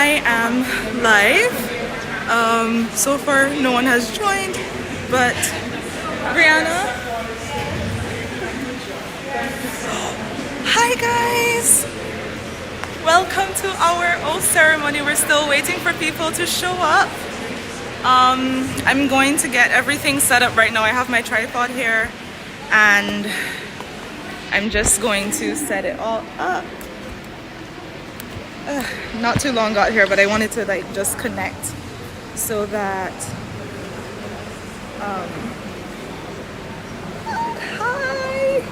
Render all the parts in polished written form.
I am live. So far no one has joined, but Brianna. Hi guys! Welcome to our oath ceremony. We're still waiting for people to show up. I'm going to get everything set up right now. I have my tripod here and I'm just going to set it all up. Not too long got here, but I wanted to like just connect so that hi.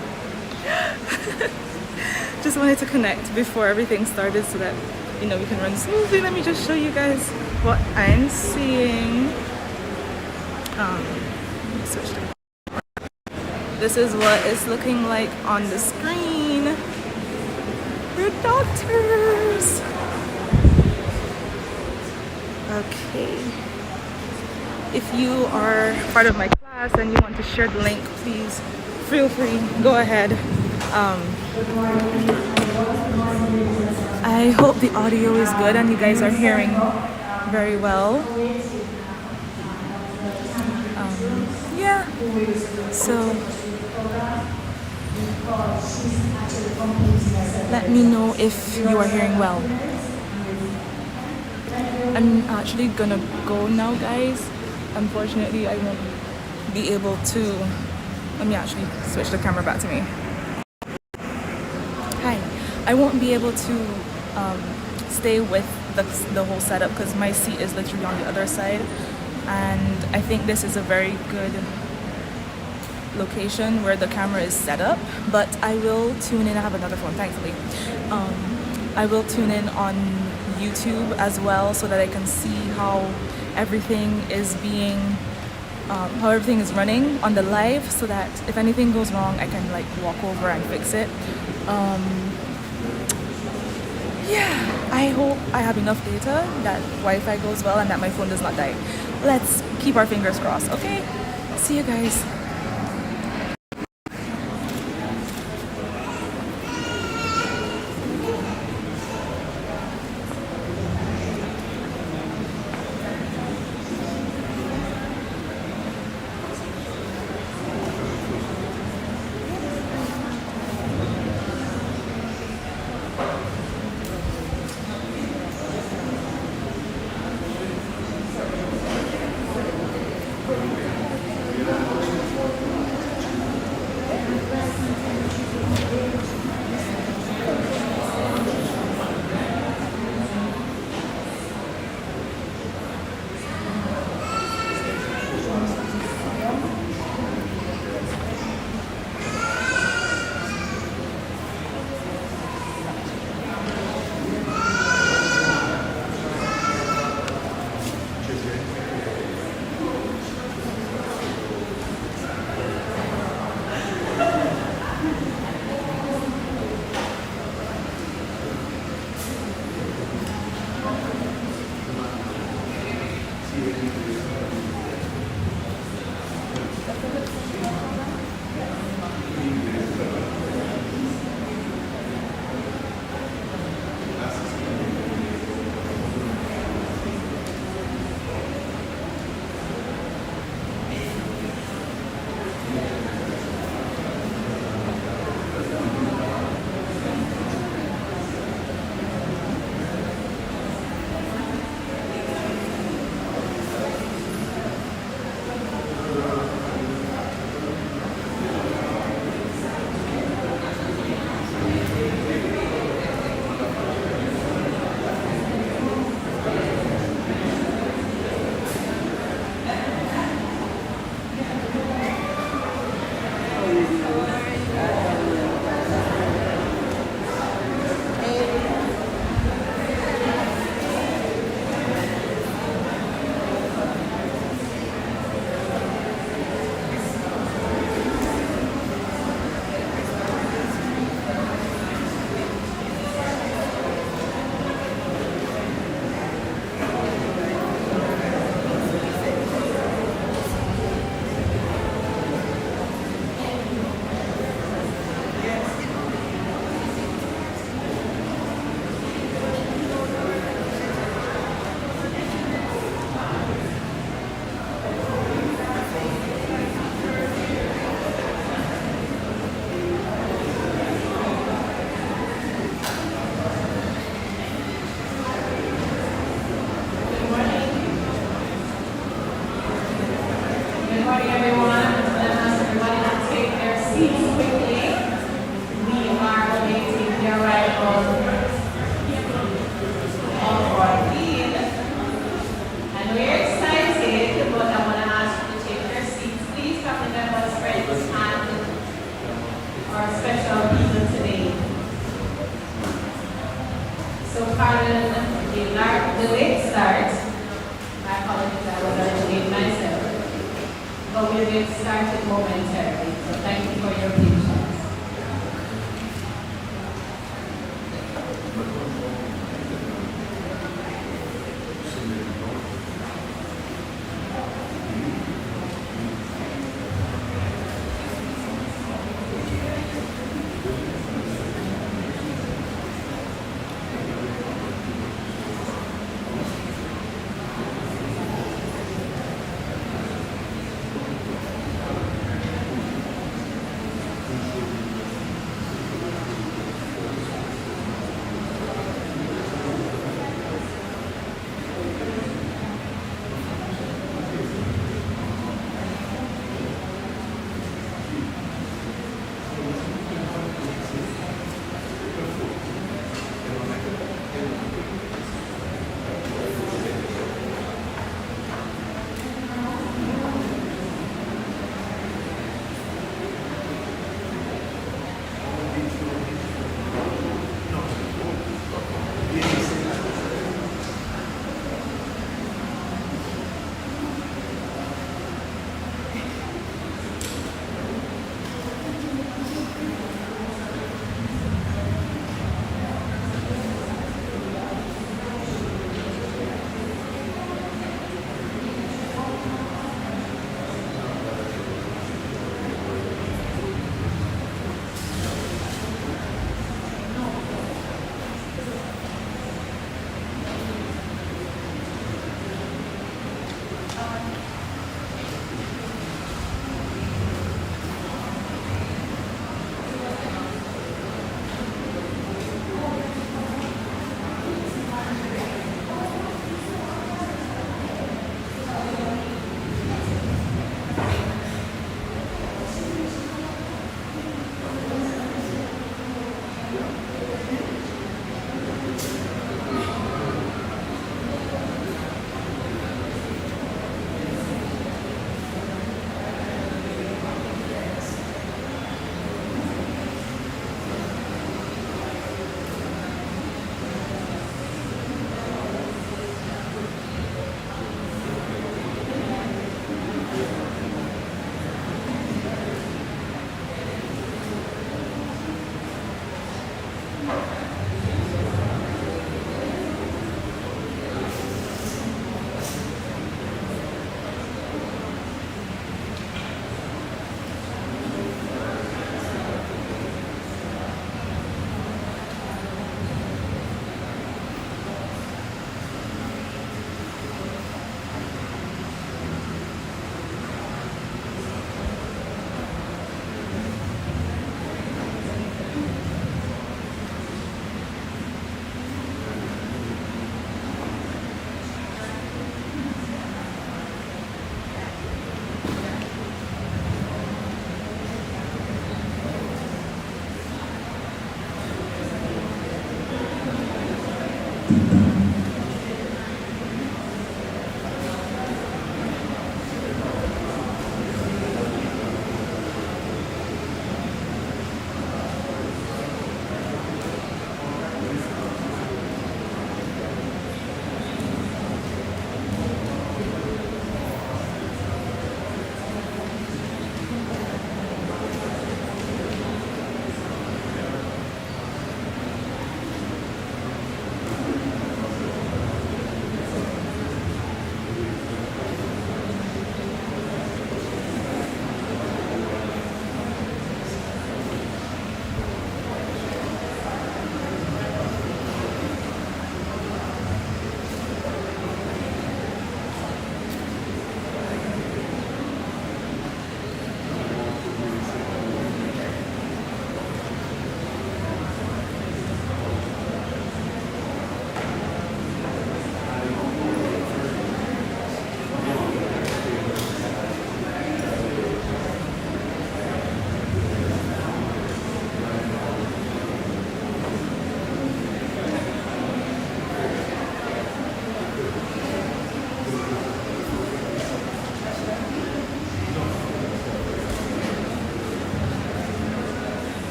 Just wanted to connect before everything started so that we can run smoothly. Let me just show you guys what I'm seeing. Switch to this is what it's looking like on the screen. We're doctors. Okay. If you are part of my class and you want to share the link, please feel free. Go ahead. I hope the audio is good and you guys are hearing very well. Yeah. So let me know if you are hearing well. I'm actually gonna go now, guys. Unfortunately, I won't be able to. Let me actually switch the camera back to me. Hi. I won't be able to stay with the whole setup because my seat is literally on the other side, and I think this is a very good location where the camera is set up, but I will tune in. I have another phone, thankfully. I will tune in on YouTube as well so that I can see how everything is running on the live, so that if anything goes wrong I can like walk over and fix it. Yeah, I hope I have enough data, that Wi-Fi goes well, and that my phone does not die. Let's keep our fingers crossed, okay? See you guys. So pardon the late start. My apologies, I was already late myself. But we will start it momentarily. So thank you for your patience.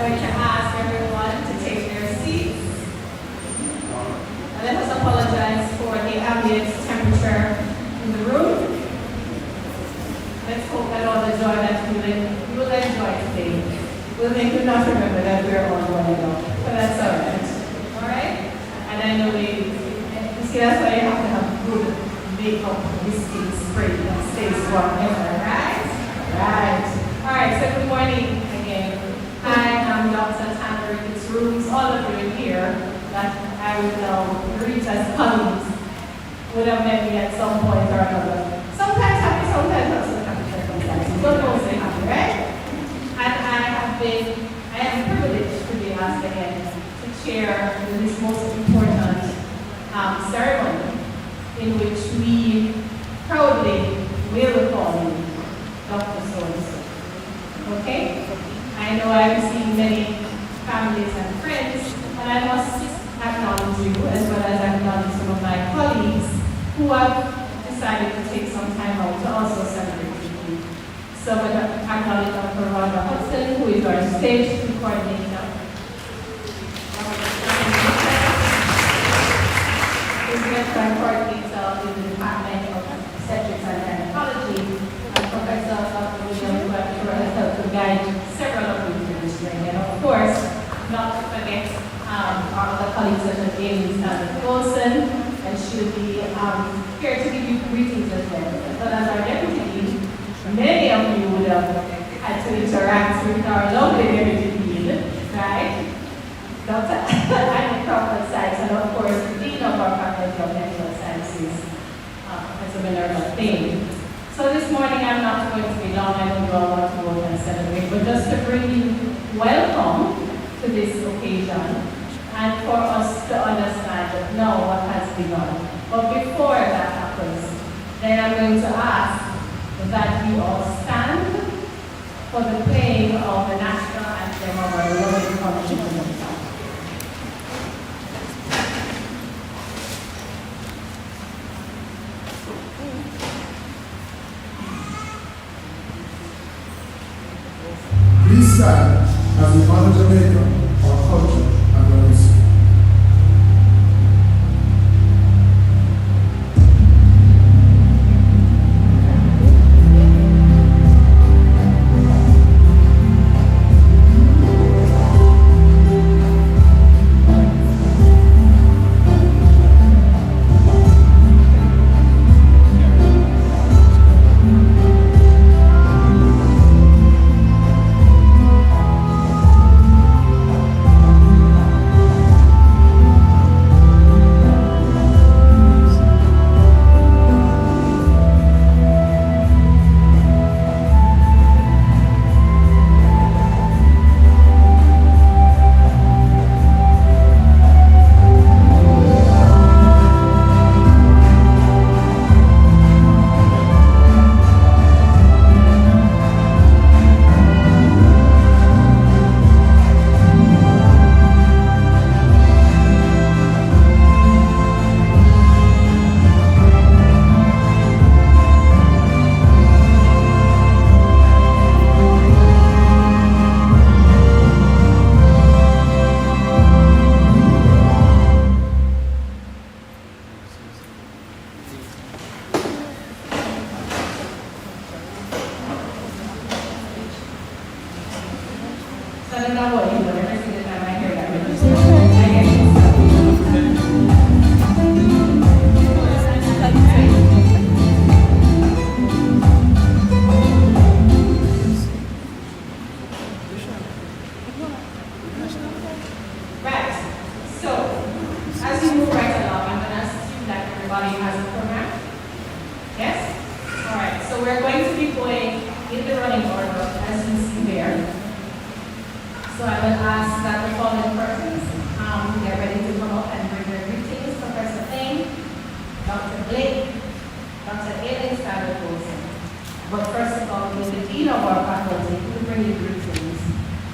going to ask everyone to take their seats. And let us apologize for the ambient temperature in the room. Let's hope that all the joy that you will enjoy today will make you not remember that we're all going on. But that's all right. All right? And I know ladies, you see, that's why you have to have good makeup, whiskey, spray, that stays forever, right? Right. All right, so good morning again. I am Dr. Tanner. It's rooms, all of you in here that I would greet as colleagues would have met me at some point or another. Sometimes happy, sometimes not so happy circumstances, but mostly happy, right? And I am privileged to be asked again to chair this most important ceremony in which we proudly will call you Dr. So-and-so. Okay? I know I've seen many families and friends, and I must acknowledge you as well as acknowledge some of my colleagues who have decided to take some time out to also celebrate with me. So I would acknowledge Dr. Rhonda Hudson, who is our stage coordinator. Is our coordinator in the Department of Obstetrics and Gynecology, and Professor Dr. William, who I'm sure has helped to guide several of you through this journey. And of course, not to forget our other colleagues such as Amy Stanley-Wilson, and she'll be here to give you greetings as well. But as our deputy dean, many of you would have had to interact with our lovely deputy dean, right? Dr. Annie Crawford Sykes, and of course, the dean of our faculty of medical sciences, Professor Minerva Payne. So this morning I'm not going to be long, I don't know what to go and celebrate, but just to bring you welcome to this occasion and for us to understand now what has begun. But before that happens, then I'm going to ask that we all stand for the playing of the national anthem of our lovely country. Please stand as we honor Jamaica, our culture, and our history.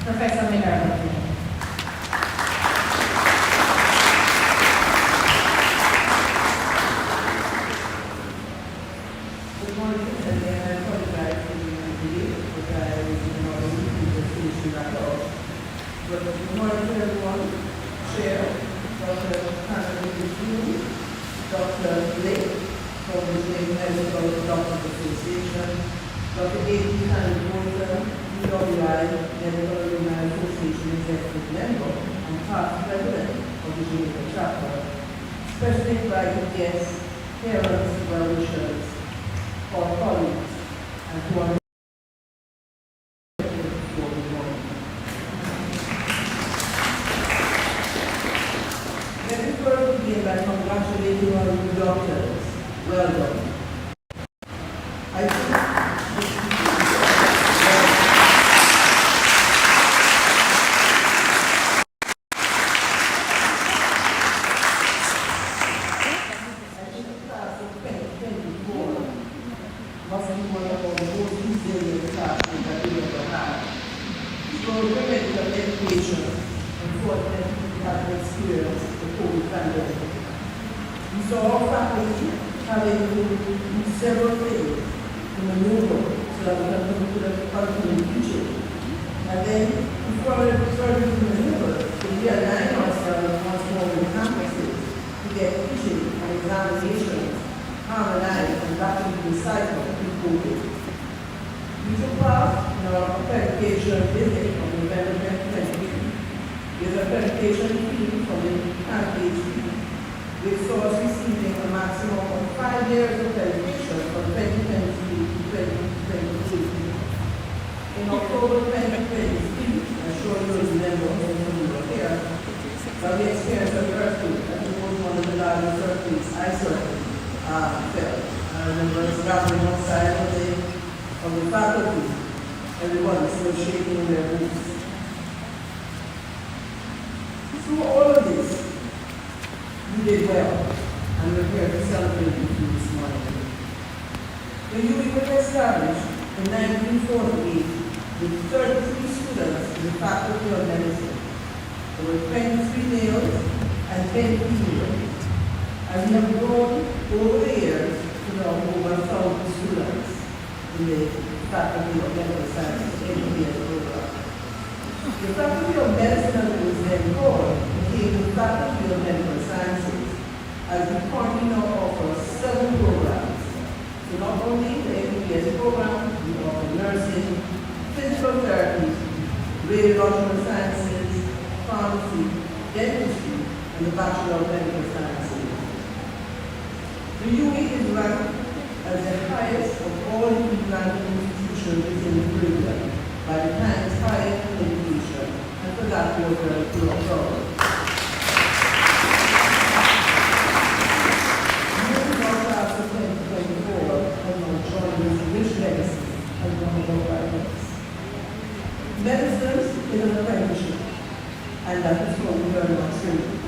Professor Minerva Payne. But good morning to everyone. Chair, Dr. Kennedy, Dr. Blake from the State Medical Doctors Association, Dr. A.P. Kennedy, UWI Medical Alumni Association Executive Member and past President of the Jamaica Chapter, special invited guests, parents, well-wishers, our colleagues, and to our let me first begin by congratulating our new doctors. Well done. I think the class of 2024 must be one of our most resilient classes that we ever had. So medical education, unfortunately, we have experienced the COVID pandemic. We saw our faculty having to do several things to maneuver so that we can continue teaching. And then, before we started to maneuver, to realign ourselves once more with campuses to get teaching and examinations harmonized and rapidly recycled pre-COVID. We took part in our accreditation visit on November 2020 with accreditation fee from the candidate fee, which saw us receiving a maximum of 5 years of accreditation from 2020 to 2022. In October 2023, I'm sure you remember when you were here, but we experienced an earthquake. I think it was one of the largest earthquakes I certainly felt. I remember us gathering outside of the faculty, everyone is still shaking in their boots. Through all of this, you did well, and we're here to celebrate with you this morning. The UWI was established in 1948 with 33 students in the Faculty of Medicine. There were 23 males and 10 females. And we have grown over the years to now over 1,000 students in the Faculty of Medical Sciences, MBBS program. The Faculty of Medicine, as it was then called, became the Faculty of Medical Sciences, as we currently now offer 7 programs. So not only the MBBS program, we offer nursing, physical therapy, radiological sciences, pharmacy, dentistry, and the Bachelor of Medical Sciences. The UWI is ranked as the highest of all equivalent institutions within the curriculum by the Times Higher Education, and for that we are very proud. Moving on to after 2024, has now joined this rich legacy as one of our graduates. Medicine is an apprenticeship, and that is what we learn on training.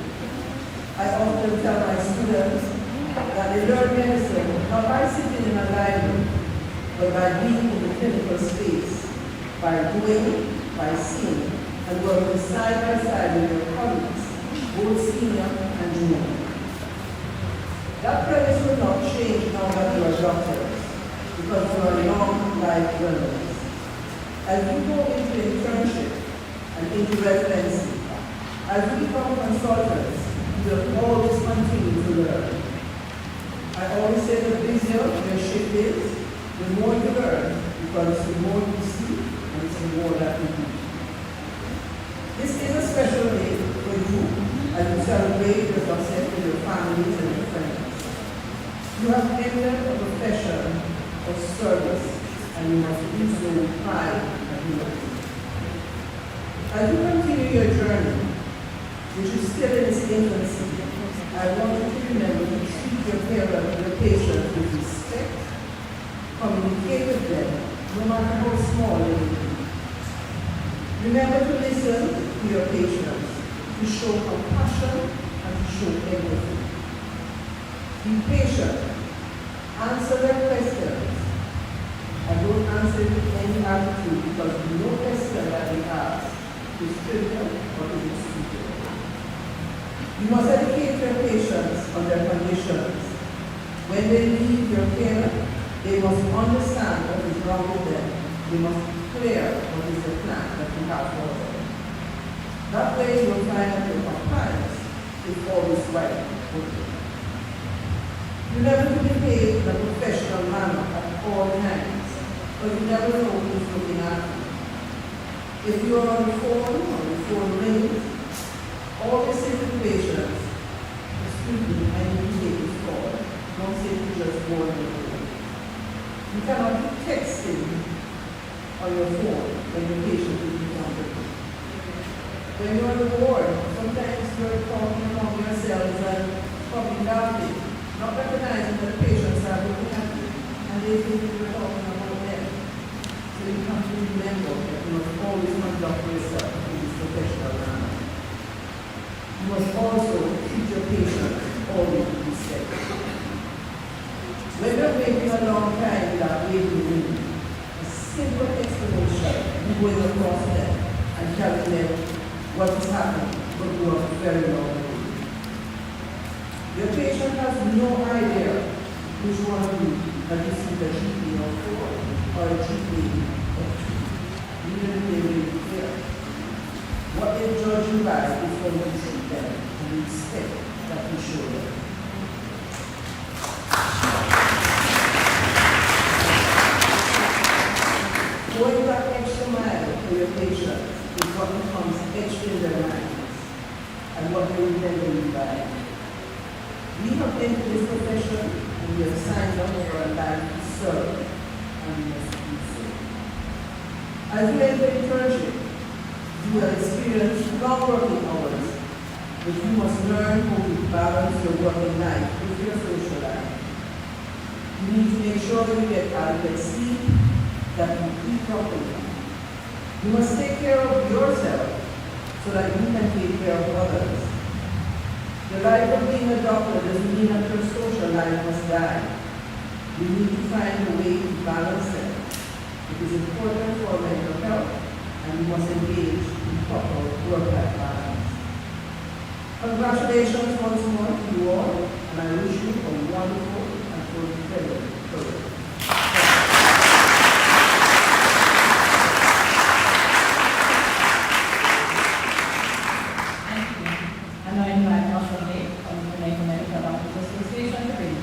I often tell my students that they learn medicine not by sitting in a library, but by being in the clinical space, by doing, by seeing, and working side by side with your colleagues, both senior and junior. That premise will not change now that you are doctors, because you are long life learners. As you go into internship and into residency, as you become consultants, you will always continue to learn. I always say the busier your shift is, the more you learn, because the more you see, and it's the more that you do. This is a special day for you as you celebrate your success with your families and your friends. You have entered a profession of service, and you must do so with pride and humility. As you continue your journey, which is still in its infancy, I want you to remember to treat your parents, your patients with respect, communicate with them, no matter how small they may be. Remember to listen to your patients, to show compassion and to show empathy. Be patient, answer their questions, and don't answer with any attitude, because no question that they ask is critical or is stupid. You must educate your patients on their conditions. When they leave your care, they must understand what is wrong with them. They must be clear what is the plan that you have for them. That way you'll find that your compliance is always right. You never to behave in a professional manner at all times, but you never know who's looking at you. If you are on the phone or the phone rings, always say to the patient, excuse me, I need to take this call. Don't say you just go on the phone. You cannot be texting on your phone when the patient is on the phone. When you're on the ward, sometimes you're talking among yourselves and probably laughing, not recognizing that the patients are looking at you and they think you're talking about them. So you have to remember that you must always conduct yourself in this professional manner. You must also treat your patients always with respect. When you're waiting a long time without waiting room, a simple explanation going across them and telling them what is happening will go a very long way. Your patient has no idea which one of you has received a GP of 4 or a GP of 2. Even if they really care. What they judge you by is how you treat them and the respect that you show them. Going that extra mile for your patient is what becomes extra in their minds and what they remember you by. We have entered this profession and we have signed up for a life to serve and we must do so. As you enter internship, you will experience long working hours, but you must learn how to balance your working life with your social life. You need to make sure that you get adequate sleep, that you eat properly. You must take care of yourself so that you can take care of others. The life of being a doctor doesn't mean that your social life must die. You need to find a way to balance them. It is important for mental health, and you must engage in proper work-life balance. Congratulations once more to you all, and I wish you a wonderful and fulfilling career. And I invite Dr. Lee from the Canadian Medical Doctors Association to bring you.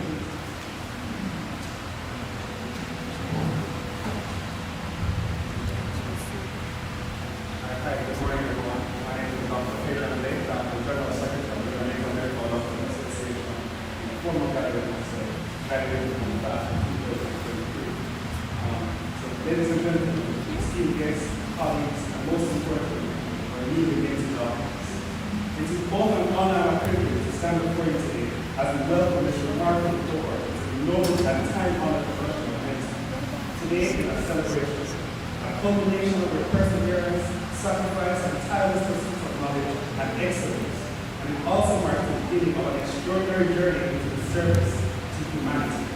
Hi, good morning everyone. My name is Dr. Peter Lee. I'm the General Secretary of the Canadian Medical Doctors Association, a former graduate myself, graduated from that in 2023. So ladies and gentlemen, esteemed guests, colleagues, and most importantly, our newly elected doctors. It is both an honor and a privilege to stand before you today as we welcome this remarkable cohort to the noble and time-honored profession of medicine. Today is a celebration, a culmination of your perseverance, sacrifice, and tireless pursuit of knowledge and excellence. And it also marks the beginning of an extraordinary journey into the service to humanity.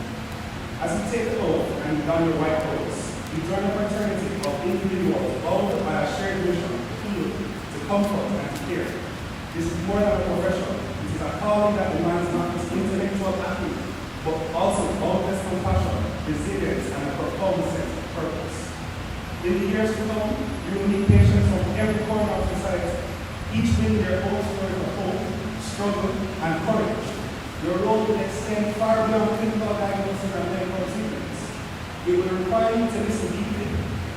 As you take the oath and don your white coats, you join a fraternity of individuals bound by a shared mission to heal, to comfort, and to care. This is more than a profession. It is a calling that demands not just intellectual acumen, but also boundless compassion, resilience, and a profound sense of purpose. In the years to come, you will meet patients from every corner of society, each bringing their own story of hope, struggle, and courage. Your role will extend far beyond clinical diagnosis and medical treatments. It will require you to listen deeply,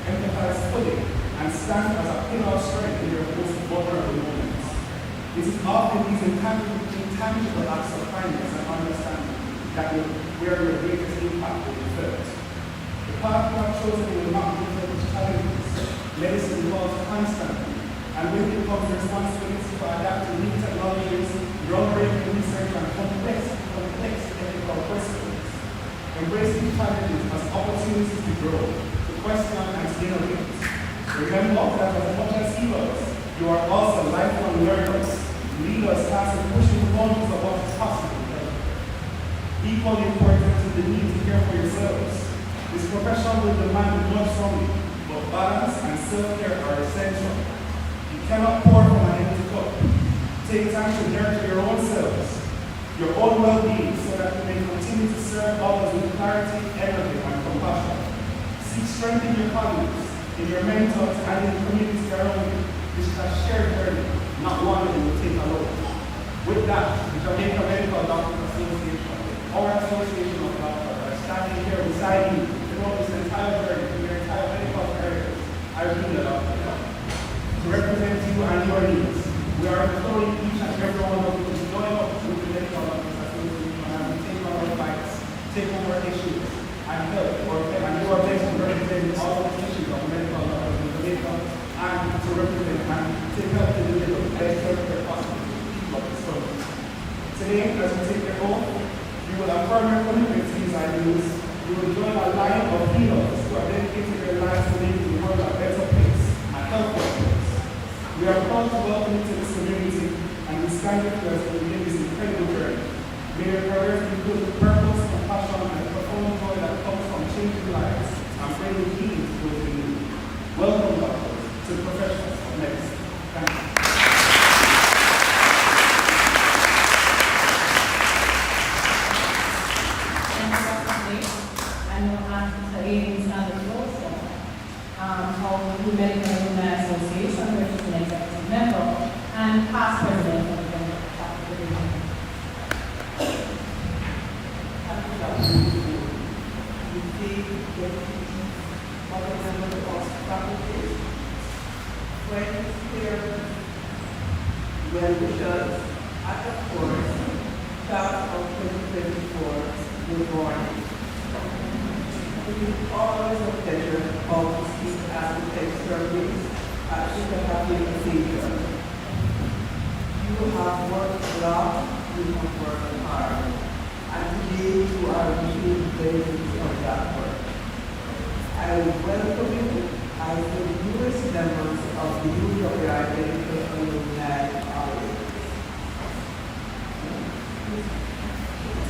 empathize fully, and stand as a pillar of strength in your most vulnerable moments. It is often these intangible acts of kindness and understanding that where your greatest impact will be felt. The path you have chosen will not be filled with challenges. Medicine evolves constantly, and with it comes the responsibility to adapt to new technologies, groundbreaking research, and complex ethical questions. Embrace these challenges as opportunities to grow, to question, and to innovate. Remember that as much as healers, you are also lifelong learners, leaders tasked with pushing the boundaries of what is possible. Equally important is the need to care for yourselves. This profession will demand much from you, but balance and self-care are essential. You cannot pour from an empty cup. Take time to nurture your own selves, your own well-being, so that you may continue to serve others with clarity, energy, and compassion. Seek strength in your colleagues, in your mentors, and in the community around you. This is a shared journey. not one that you will take alone. With that, the Jamaica Medical Doctors Association, our association of doctors, are standing here beside you throughout this entire journey, through your entire medical career. I repeat that out to represent you and your needs. We are imploring each and every one of you to join up with the Medical Doctors Association and we take on our fights, take on our issues, and help, and do our best to represent all of the issues of medical doctors in Jamaica, and to represent and to help to deliver the best healthcare possible to the people of this country. Today, as we take your oath, you will affirm your commitment to these ideals. You will join a line of healers who are dedicated their lives to making the world a better place, a healthier place. We are proud to welcome you to this community, and we stand with you as we begin this incredible journey. May your careers be filled with purpose, compassion, and the profound joy that comes from changing lives and bringing healing to those in need. Welcome, doctors, to the professionals of medicine. Thank you. Of the Medical Alumni Association, which is an executive member and past president of the division. Other members of faculty, friends here, well-wishers, and of course, class of 2024, good morning. It is always a pleasure to speak at the text service at Hippocratic Oath. You have worked a lot, you have worked hard, and today you are reaping the benefits of that work. I welcome you as the newest members of the UWI Medical Alumni College.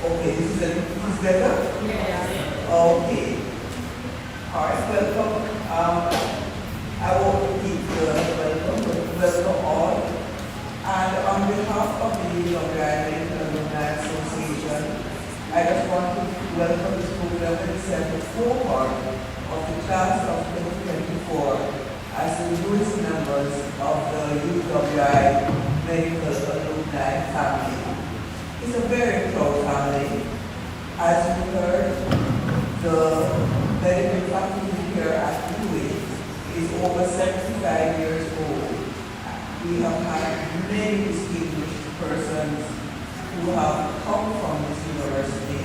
Okay, this is better? Yes. Okay. All right, welcome. I won't repeat the welcome, but welcome all. And on behalf of the UWI Medical Alumni Association, I just want to welcome this program and send the Cohort of the class of 2024 as the newest members of the UWI Medical Alumni family. It's a very proud family. As you heard, the medical faculty here at UWI is over 75 years old. We have had many distinguished persons who have come from this university,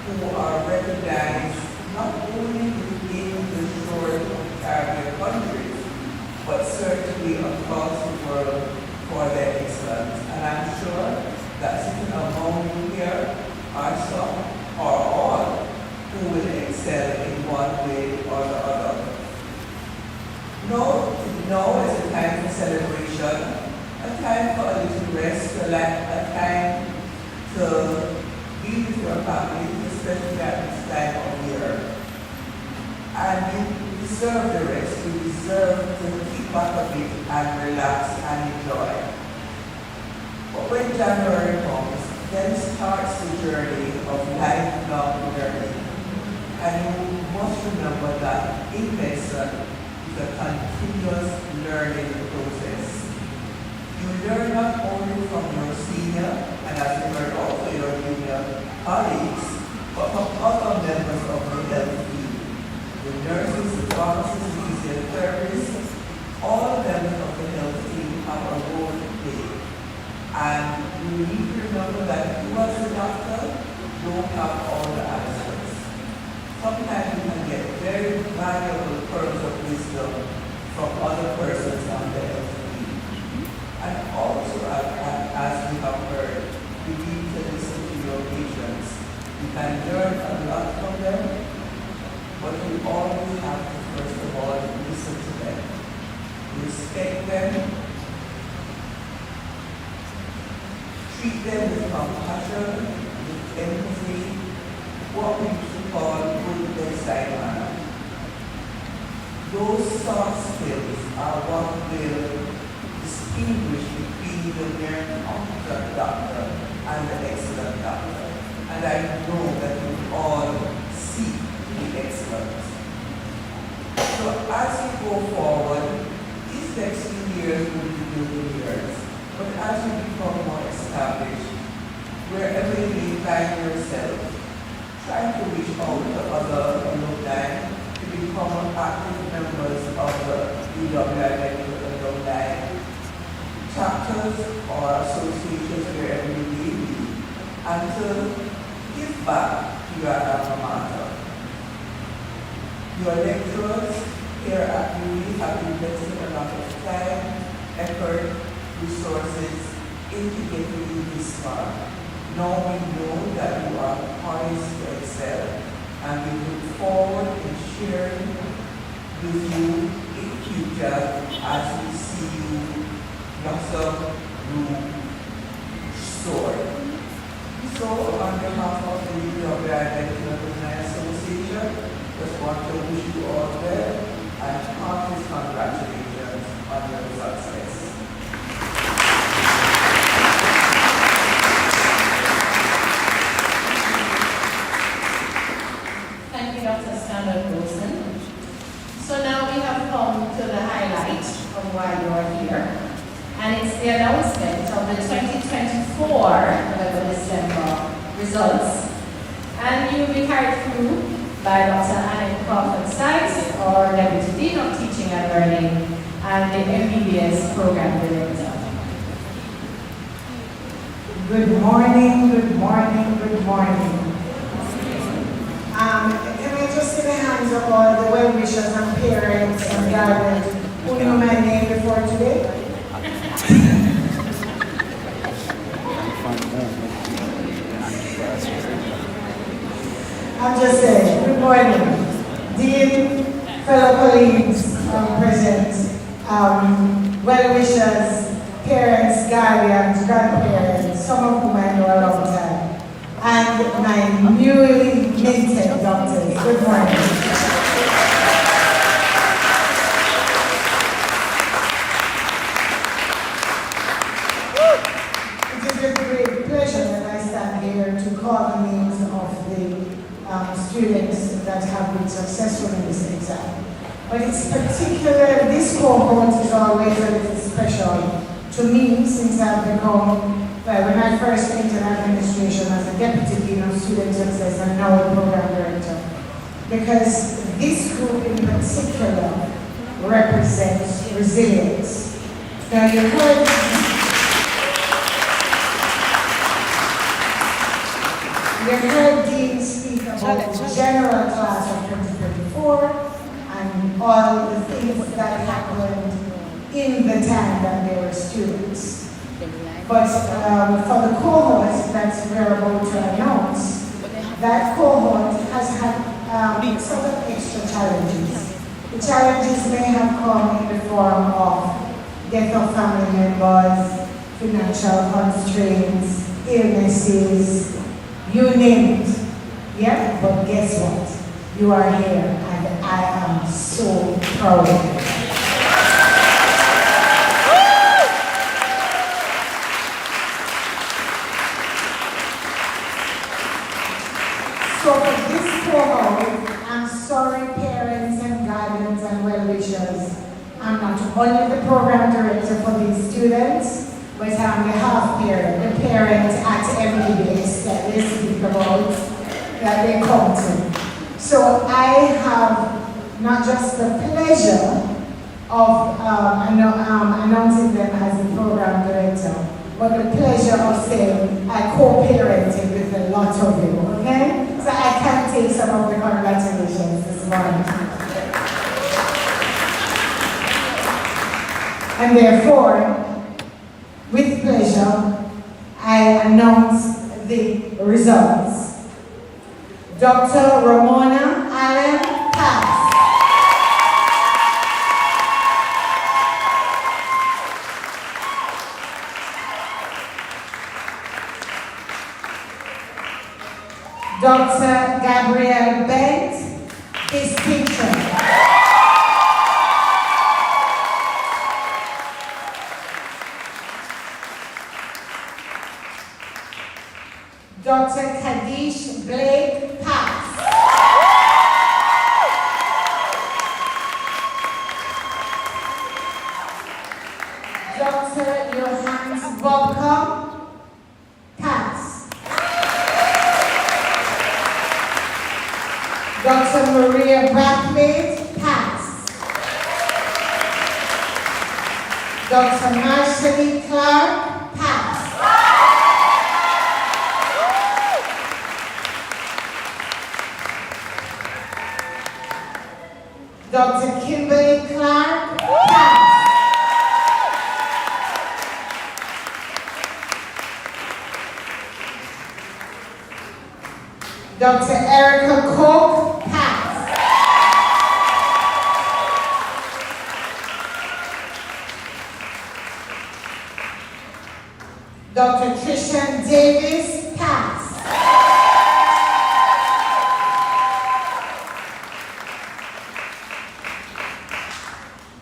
who are recognized not only within the short Caribbean countries, but certainly across the world for their excellence. And I'm sure that sitting among you here are some or all who will excel in one way or the other. Now is a time for celebration, a time for a little rest, a time to be with your family, especially at this time of year. And you deserve the rest, you deserve to keep back a bit and relax and enjoy. But when January comes, then starts the journey of lifelong learning. And you must remember that in medicine is a continuous learning process. You learn not only from your senior, and as you heard also your junior colleagues, but from other members of the health team. The nurses, the pharmacists, the physiotherapists, all members of the health team have a role to play. And you need to remember that you as a doctor don't have all the answers. Sometimes you can get very valuable pearls of wisdom from other persons on the health team. And also, as we have heard, you need to listen to your patients. You can learn a lot from them, but you always have to, first of all, listen to them. Respect them. Treat them with compassion, with empathy, what we call good bedside manner. Those soft skills are what will distinguish between the mere competent doctor and the excellent doctor. And I know that we all seek the excellence. So as we go forward, these next few years will be building years. define yourself. Try to reach out to other alumni to become active members of the EWI alumni chapters or associations wherever you may be, and to give back to your alma mater. Your lecturers here at UWI have invested a lot of time, effort, resources into getting you this far. Now we know that you are poised to excel, and we look forward to sharing with you in future as we see you blossom, bloom, soar. So, on behalf of the UWI Alumni Association, just want to wish you all well and heartiest congratulations on your success. Thank you, Dr. Standard Wilson. So now we have come to the highlight of why you are here, and it's the announcement of the 2024 November December results. And you will be carried through by Dr. Hippocratic Oath, our Deputy Dean of Teaching and Learning, and the MBBS Program Director. Good morning, good morning, good morning. Can I just see the hands of all the well-wishers and parents and guardians who knew my name before today? I'm just saying, good morning. Dean, fellow colleagues present, well-wishers, parents, guardians, grandparents, some of whom I know a long time, and my newly minted doctors. Good morning. It is with great pleasure that I stand here to call the names of the students that have been successful in this exam. But it's particular, this cohort is always a little special to me since I've become, well, when I first entered administration as a Deputy Dean of Student Success and now a Program Director. Because this group in particular represents resilience. Now you heard Dean speak about the general class of 2024 and all the things that happened in the time that they were students. But for the cohort that we're about to announce, that cohort has had some extra challenges. The challenges may have come in the form of death of family members, financial constraints, illnesses, you name it. Yeah, but guess what? You are here, and I am so proud of you. So for this cohort, I'm sorry parents and guardians and well-wishers. I'm not only the program director for these students, but I'm the half parent, the parent at MBBS that they speak about, that they come to. So I have not just the pleasure of announcing them as the program director, but the pleasure of saying I co-parented with a lot of you, okay? So I can take some of the congratulations this morning. And therefore, with pleasure, I announce the results. Dr. Ramona Allen Pass. Dr. Gabrielle Bent, distinction. Dr. Kadish Blake Pass. Dr. Johannes Bobcom Pass. Dr. Maria Brathwaite, pass. Dr. Marshall Clark, pass. Dr. Kimberly Clark, pass. Dr. Erica Cook, pass. Dr. Trishan Davis, pass.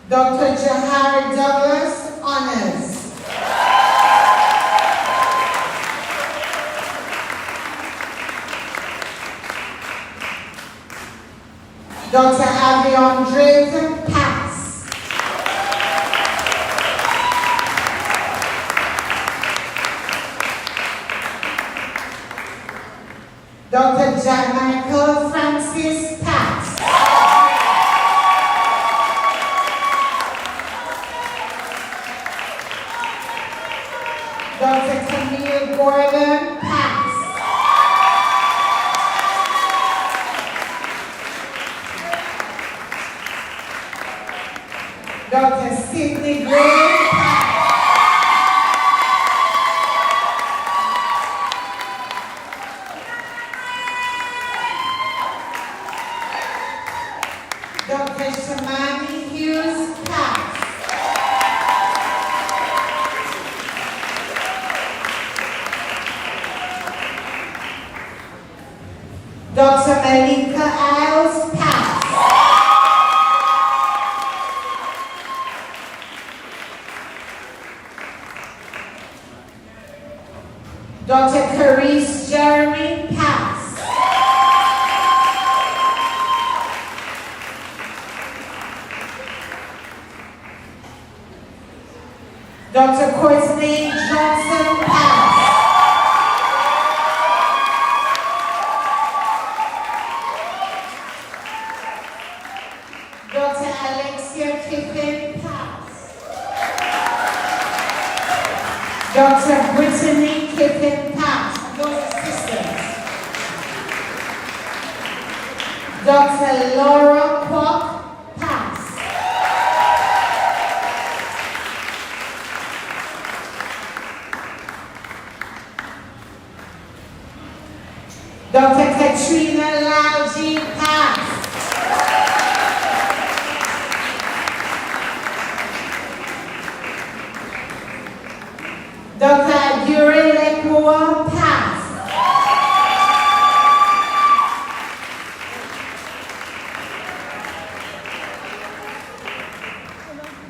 Dr. Jahari Douglas, honors. Dr. Avion Drayton, pass. Dr. Jack Michael Francis, pass. Dr. Camille Gordon, pass. Dr. Sidney Gray, pass. Dr. Shamani Hughes, pass. Dr. Malika Isles, pass. Dr. Carice Jeremy, pass. Dr. Courtney Johnson, pass. Dr. Alexia Kiffin, pass. Dr. Brittany Kiffin, pass. Those are sisters. Dr. Laura Kwok, pass. Dr. Katrina Lalji, pass. Dr. Adure Lekua, pass.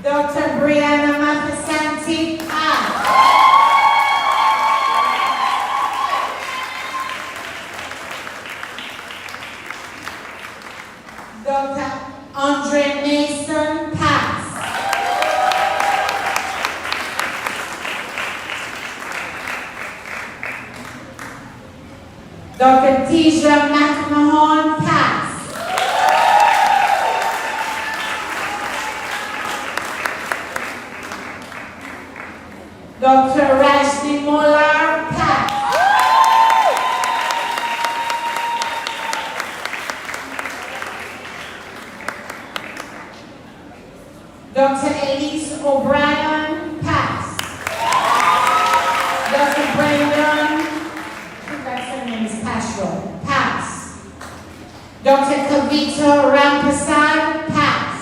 Dr. Brianna Mathasanti, pass. Dr. Andre Mason, pass. Dr. Tisha McMahon, pass. Dr. Rashni Molar, pass. Dr. Elise O'Brien, pass. Dr. Brandon, I think that's her name is Castro, pass. Dr. Kavita Rampasad, pass.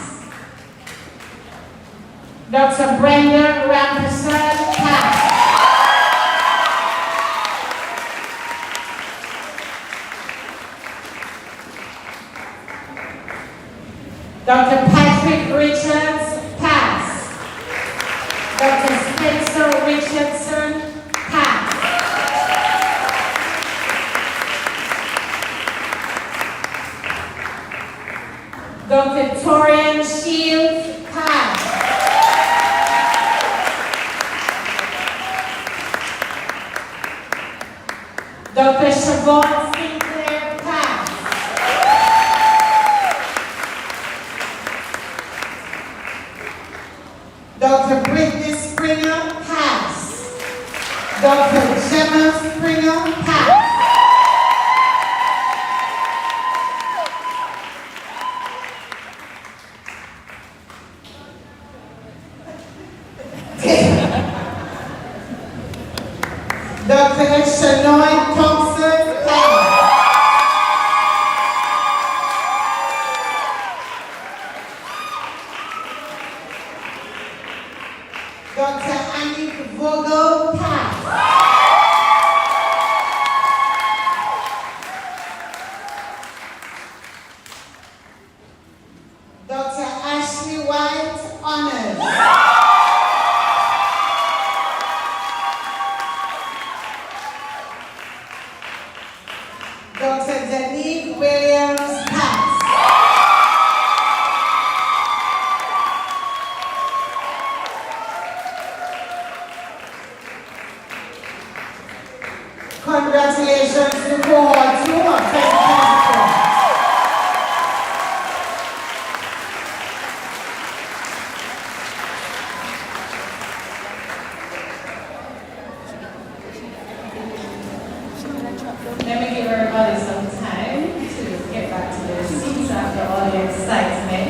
Dr. Brenda Rampasad, pass. Dr. Patrick Richards, pass. Dr. Spencer Richardson, pass. Dr. Torian Shields, pass. Dr. Siobhan Sinclair, pass. Dr. Brittany Springer, pass. Dr. Gemma Springer, pass. Dr. Shanoy Thompson, pass. Dr. Annie Vogel, pass. Dr. Ashley White, honors. Dr. Danique Williams, pass. Congratulations to Cohort 2 of 2024. Let me give everybody some time to get back to their seats after all the excitement.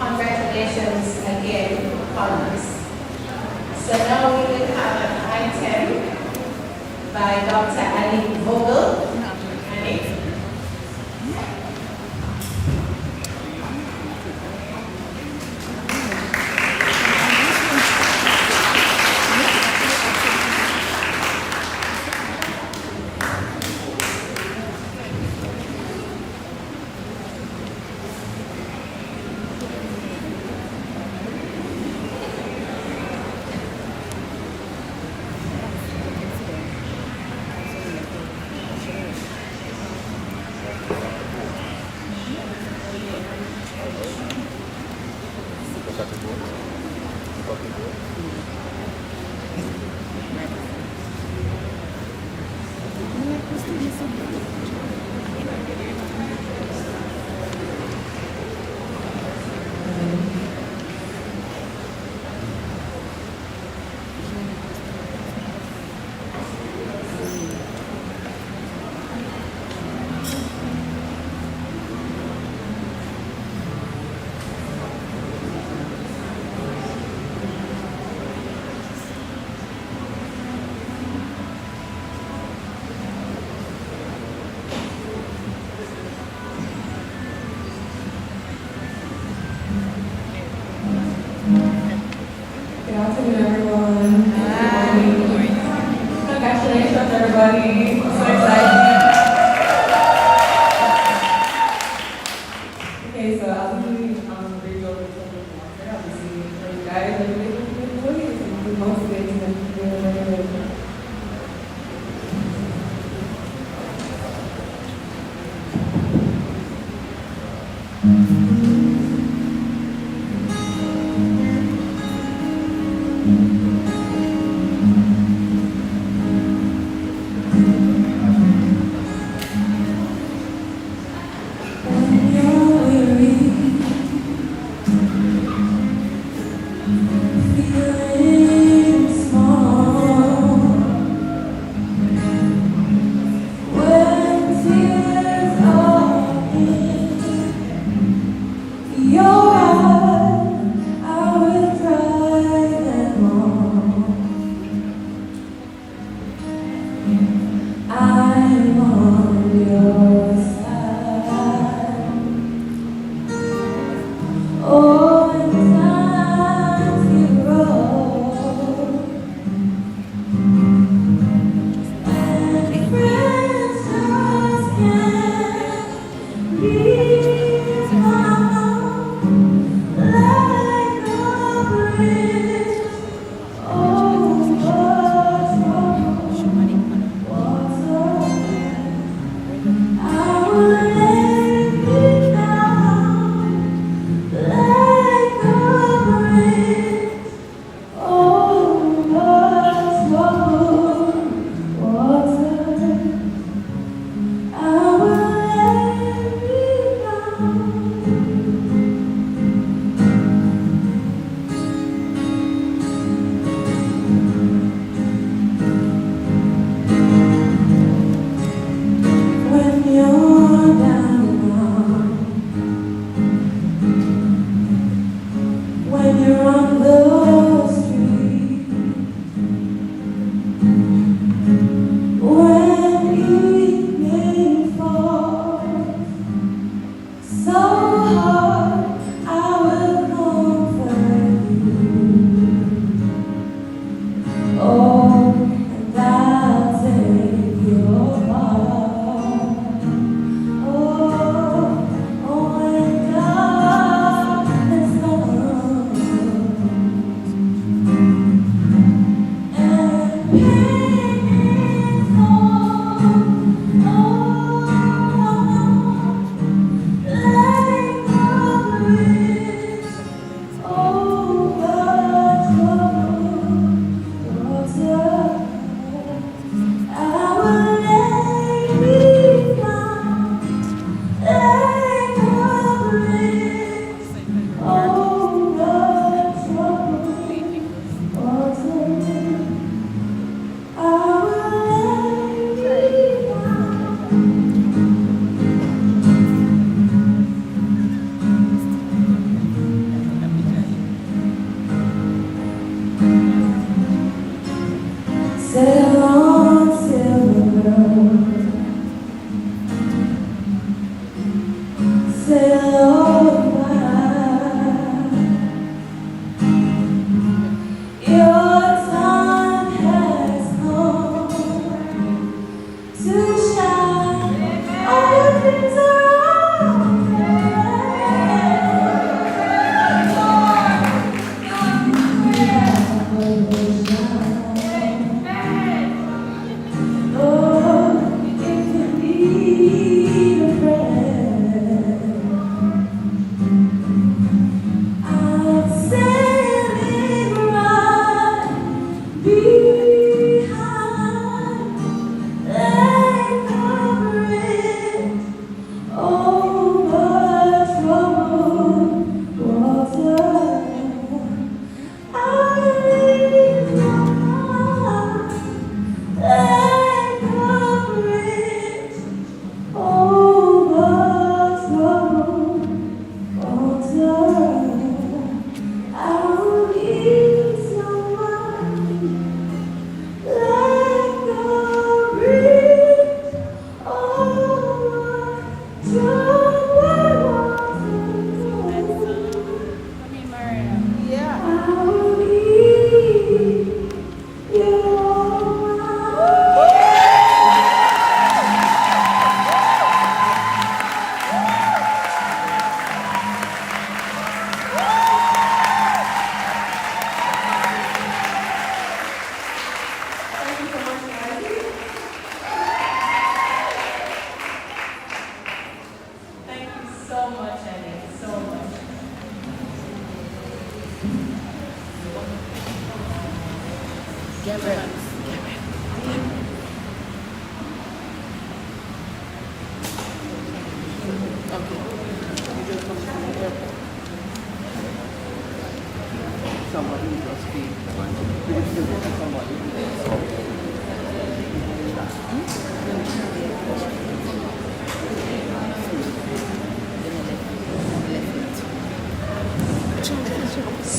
Congratulations again, honors. So now we will have an item by Dr. Ali Vogel. Ali. Good afternoon, everyone. Congratulations, everybody. So excited. Okay, so I'll be bring over something more. Obviously, for you guys, and really motivating them to do it.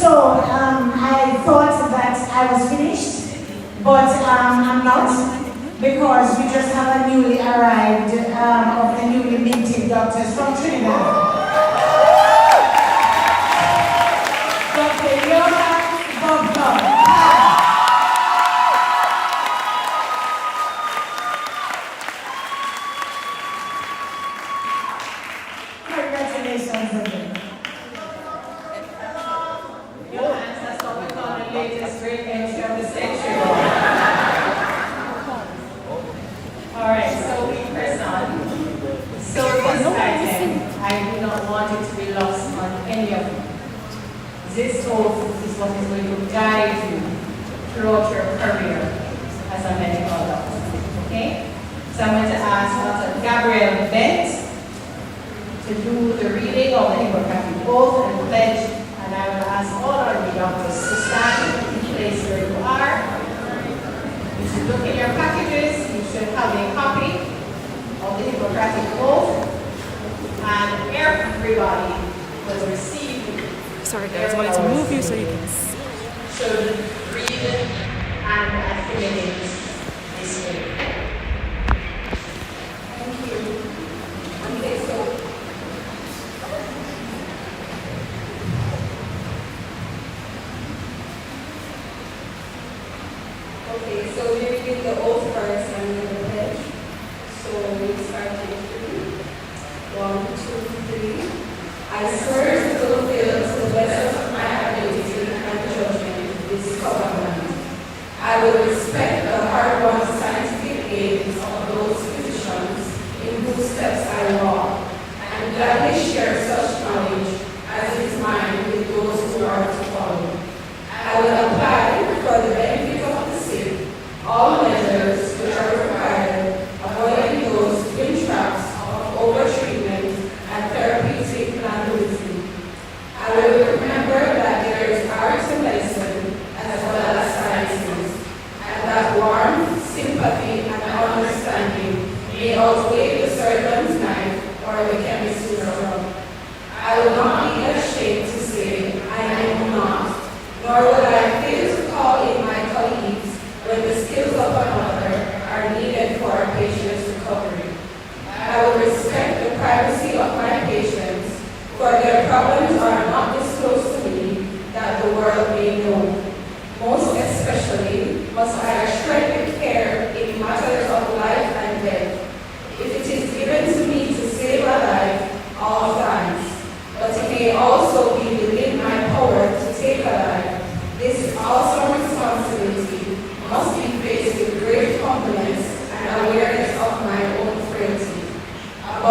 So I thought that I was finished, but I'm not, because we just have a newly arrived of the newly minted doctors from Trinidad. Dr. Yohan Bob. Congratulations again. Your hands, that's what we call the latest great entry of the century. Alright, so we press on. So this item, I do not want it to be lost on any of you. This oath is what is going to guide you throughout your career as a medical doctor. Okay? So I'm going to ask Dr. Gabrielle Bent to do the reading of the Hippocratic Oath and pledge, and I will ask all our doctors to stand in place where you are. You should look in your packages. You should have a copy of the Hippocratic Oath, and everybody will receive. Sorry guys, I wanted to move you so you can see. Should read and assimilate this way. Thank you. Okay, so we read the oath first and then the pledge. So we start in 3. 1, 2, 3. I swear to fulfill to the best of my ability and judgment this covenant. I will respect the hard-won scientific aids of those physicians in whose steps I walk, and gladly share such knowledge as is mine with those who are to follow. I will apply for the benefit of the sick all measures which are required, avoiding those twin traps of overtreatment and therapeutic planability. I will remember that there is art in medicine as well as sciences, and that warmth, sympathy, and understanding may outweigh the surgeon's knife or the chemist's drug. I will not be ashamed to say I am not, nor will I fail to call in my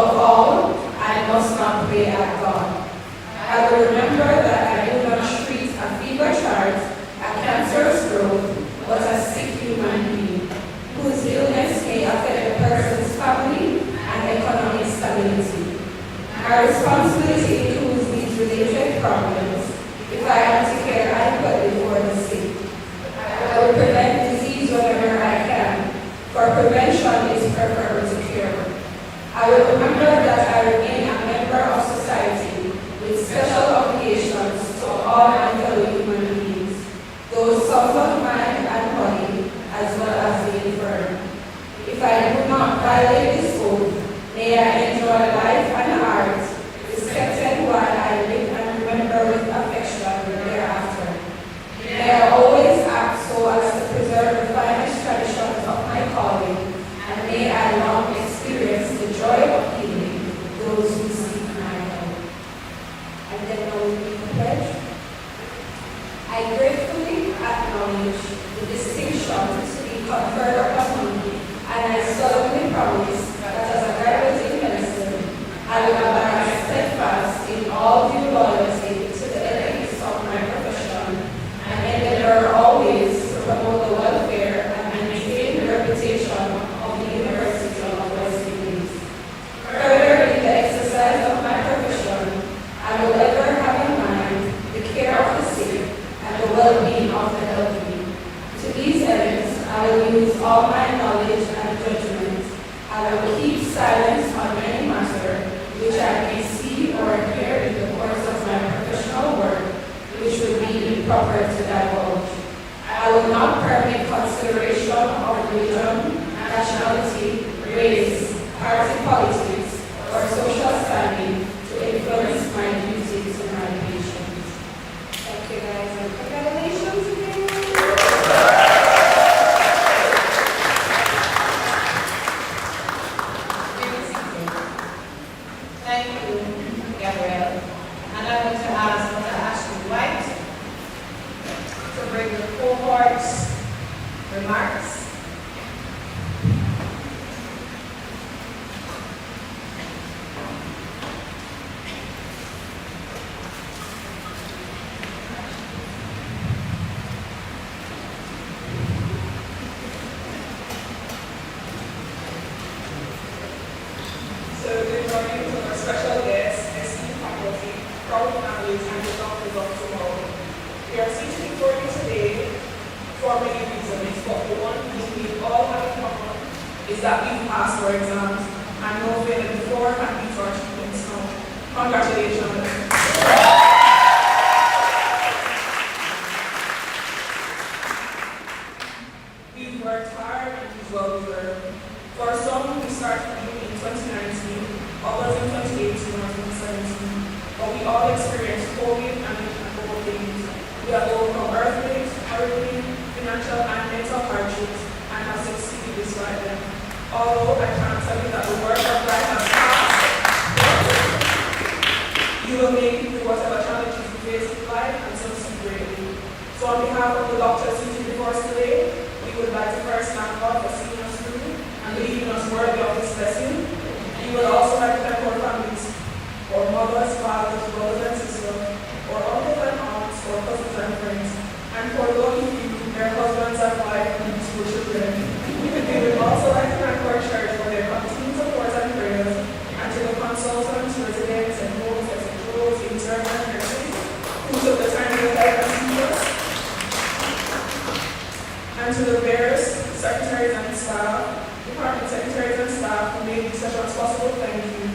Above all, I must not pray at God. I will remember that I do not treat a fever child, a cancerous growth, but a sick human being, whose illness may affect the person's family and economic stability. My responsibility includes these related problems if I am to care adequately for the sick. I will prevent disease whenever I can, for prevention is preferable to cure. I will remember that I remain a member of society with special obligations to all my fellow human beings, those sound of mind and body, as well as the infirm. If I do not violate this oath, may I enjoy life and art, respected while I live and remember with affection thereafter. May I always act so as to preserve the finest traditions of my calling, and may I long experience the joy of healing those who seek my help. And then I will read the pledge. I gratefully acknowledge the distinction to be conferred upon me, and I solemnly promise that as a graduate in medicine, I will abide steadfast in all due loyalty to the ethics of my profession, and endeavor always to promote the welfare and maintain the reputation of the University of West Indies. Further, in the exercise of my profession, I will ever have in mind the care of the sick and the well-being of the healthy. To these ends, I will use all my knowledge and judgment. I will keep silence on any matter which I may see or hear in the course of my professional work, which would be improper to divulge. I will not permit consideration of religion, nationality, race, party politics, or social standing to influence my duties to my patients. Thank you guys, and congratulations again. Thank you, Gabrielle. And I want to ask Dr. Ashley White to bring the cohort's remarks. So good morning to our special guests, esteemed faculty, proud families, and the doctors of tomorrow. We are seated before you today for many reasons, but the one thing we all have in common is that we've passed our exams and no failure before and beat our achievements now. Congratulations. We've worked hard and it's well deserved. For some, we started in 2019, others in 2018 or 2017, but we all experienced COVID and global things. We have overcome earthquakes, hurricanes, financial and mental hardships, and have succeeded despite them. Although I can't tell you that the work of life has passed, you will make it through whatever challenges you face in life and succeed greatly. So on behalf of the doctors seated before us today, we would like to first thank God for seeing us through and believing us worthy of His blessing. We would also like to thank our families, our mothers, fathers, brothers and sisters, or uncles and aunts, or cousins and friends, and for those of you, their husbands and wives, and school children. We would also like to thank our church for their continued support and prayers, and to the consultants, residents, and homes, executives, interns, and nurses who took the time to help us see us, and to the various secretaries and staff, department secretaries and staff who made these sessions possible. Thank you.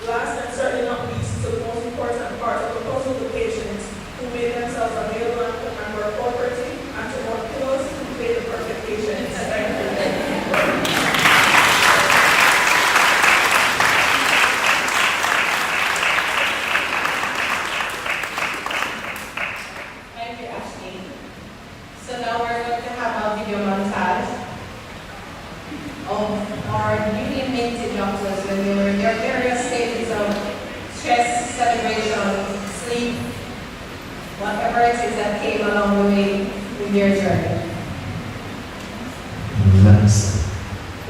Last and certainly not least, to the most important part of the puzzle, the patients who made themselves available and were cooperative, and to work close who played the perfect patients. Thank you. Thank you, Ashley. So now we're going to have a video montage of our newly minted doctors when they were in their various stages of stress, celebration, sleep, whatever it is that came along the way in their journey. medicine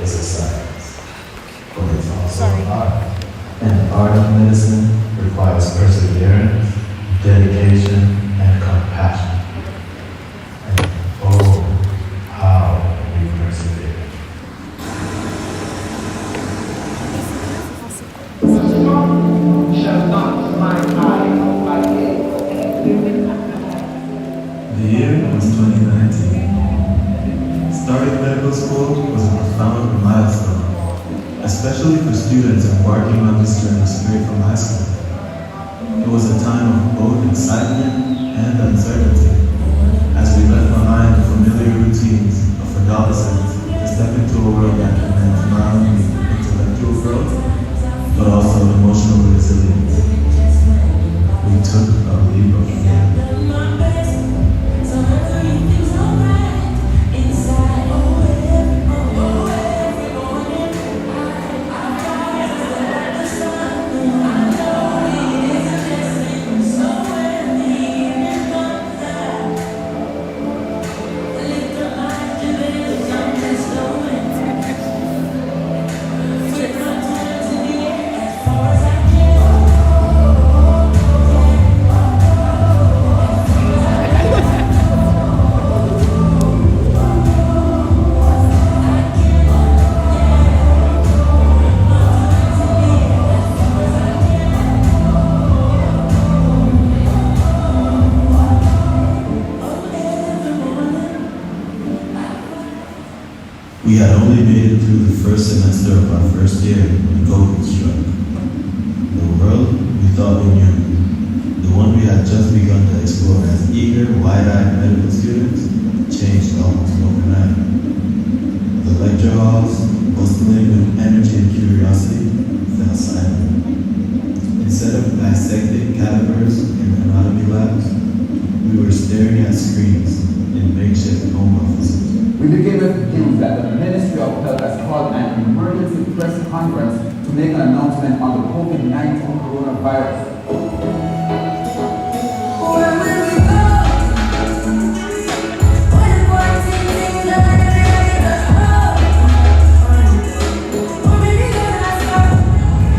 is a science, but it's also an art. And the art of medicine requires perseverance, dedication, and compassion. And oh, how we persevere. Shall not my eye by day. The year was 2019. Starting medical school was a profound milestone, especially for students embarking on this journey straight from high school. It was a time of both excitement and uncertainty, as we left behind the familiar routines of adolescence to step into a world that demands not only intellectual growth, but also emotional resilience. We took a leap of faith. We had only made it through the first semester of our first year when COVID struck. The world we thought we knew, the one we had just begun to explore as eager, wide-eyed medical students, changed almost overnight. The lecture halls, bustling with energy and curiosity, fell silent. Instead of dissecting cadavers in anatomy labs, we were staring at screens in makeshift home offices. We became news that the Ministry of Health has called an emergency press conference to make an announcement on the COVID-19 coronavirus.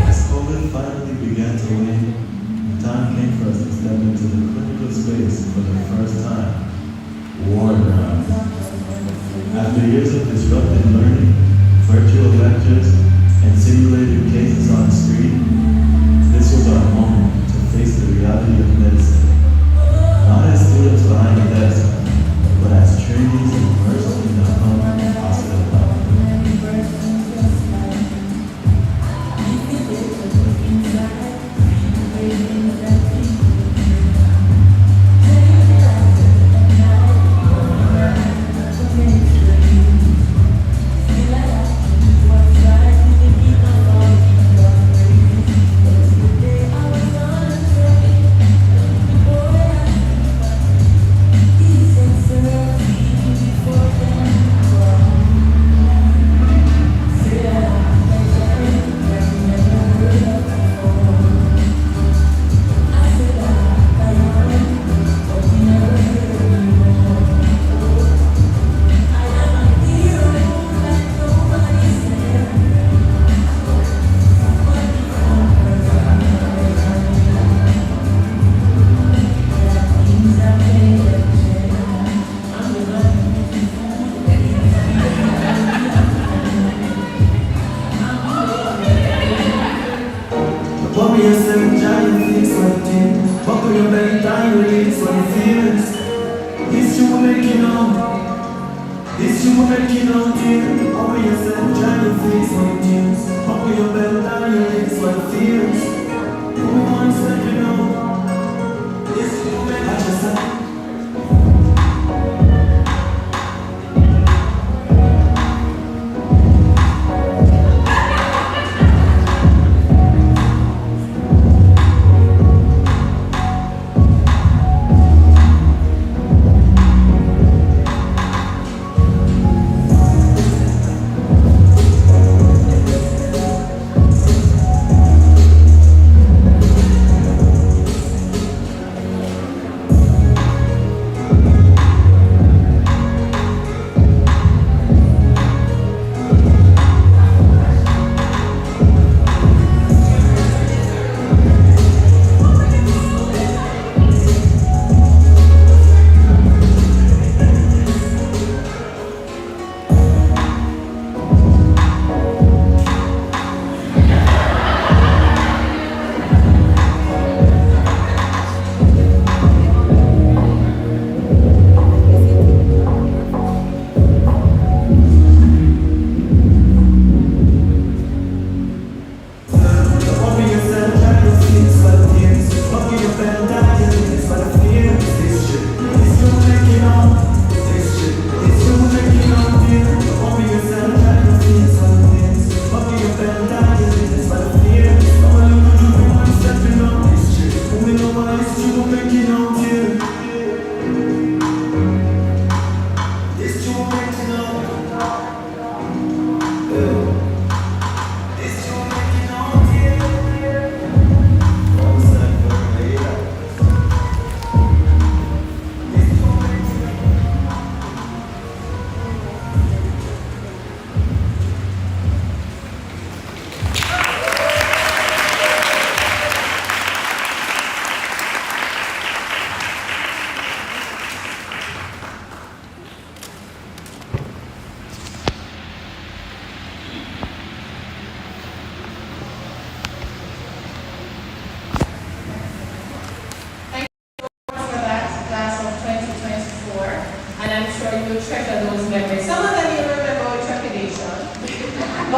As COVID finally began to wane, the time came for us to step into the clinical space for the first time. War ground. After years of disrupted learning, virtual lectures, and simulated cases on the screen, this was our moment to face the reality of medicine. Not as students behind the desk, but as trainees immersed in the hum of hospital life.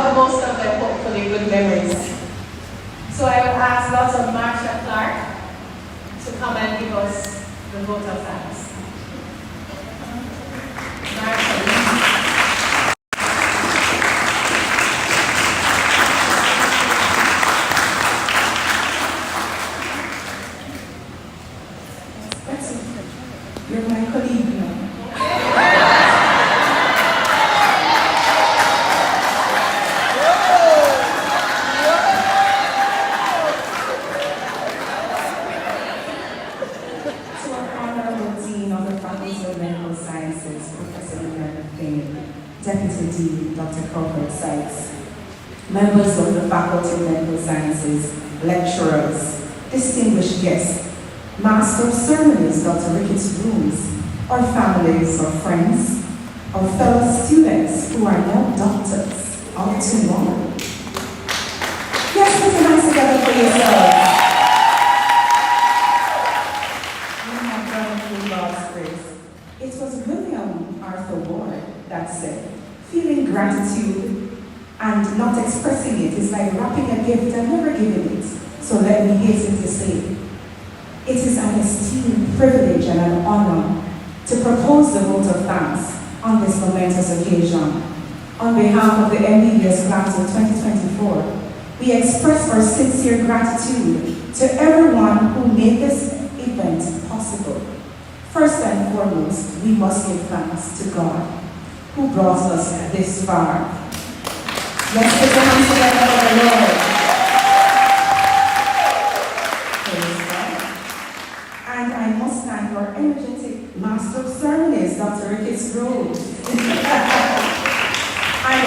have most of them hopefully good memories. So I will ask Dr. Marsha Clark to come and give us the vote of thanks. Marsha. You're my colleague now. To our Honorable Dean of the Faculty of Medical Sciences, Professor Lucia, Deputy Dean, Dr. Cohort Sykes, members of the Faculty of Medical Sciences, lecturers, distinguished guests, Master of Ceremonies, Dr. Ricketts Rooms, our families, our friends, our fellow students who are now doctors of tomorrow. Yes, put your hands together for yourselves. We have done through God's grace. It was William Arthur Ward that said, feeling gratitude and not expressing it is like wrapping a gift and never giving it. So let me hasten to say, it is an esteemed privilege and an honor to propose the vote of thanks on this momentous occasion. On behalf of the MBBS class of 2024, we express our sincere gratitude to everyone who made this event possible. First and foremost, we must give thanks to God, who brought us this far. Let's put our hands together for the Lord. And I must thank our energetic Master of Ceremonies, Dr. Ricketts Rhodes, and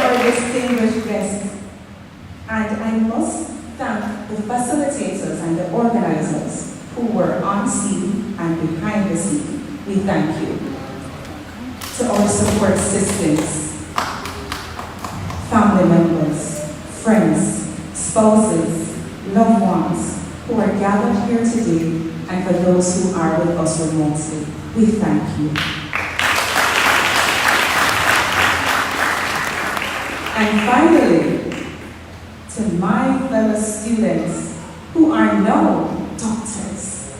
our distinguished guests. And I must thank the facilitators and the organizers who were on scene and behind the scene. We thank you. To our support systems, family members, friends, spouses, loved ones who are gathered here today, and for those who are with us remotely, we thank you. And finally, to my fellow students who are now doctors.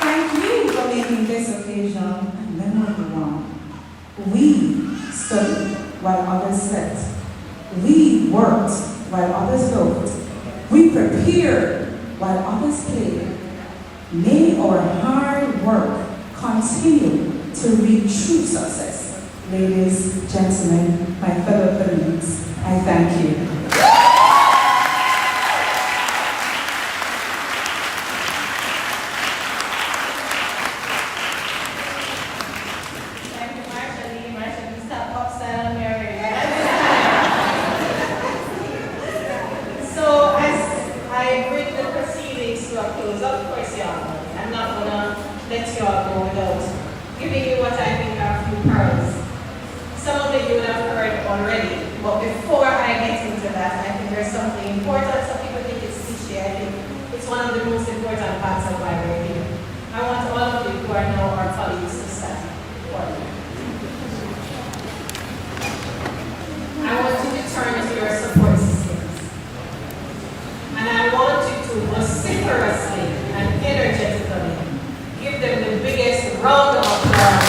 Thank you for making this occasion a memorable one. We studied while others slept. We worked while others looked. We prepared while others played. May our hard work continue to reach true success. Ladies, gentlemen, my fellow colleagues, I thank you. Thank you, Marsha. Marsha, you stop upside on me already. So as I bring the proceedings to a close, of course, y'all, I'm not gonna let y'all go without giving you what I think are a few pearls. Some of it you would have heard already, but before I get into that, I think there's something important. Some people think it's cliche. I think it's one of the most important parts of why we're here. I want all of you who are now our colleagues to stand for me. I want you to turn to your support systems. And I want you to vociferously and energetically give them the biggest round of applause.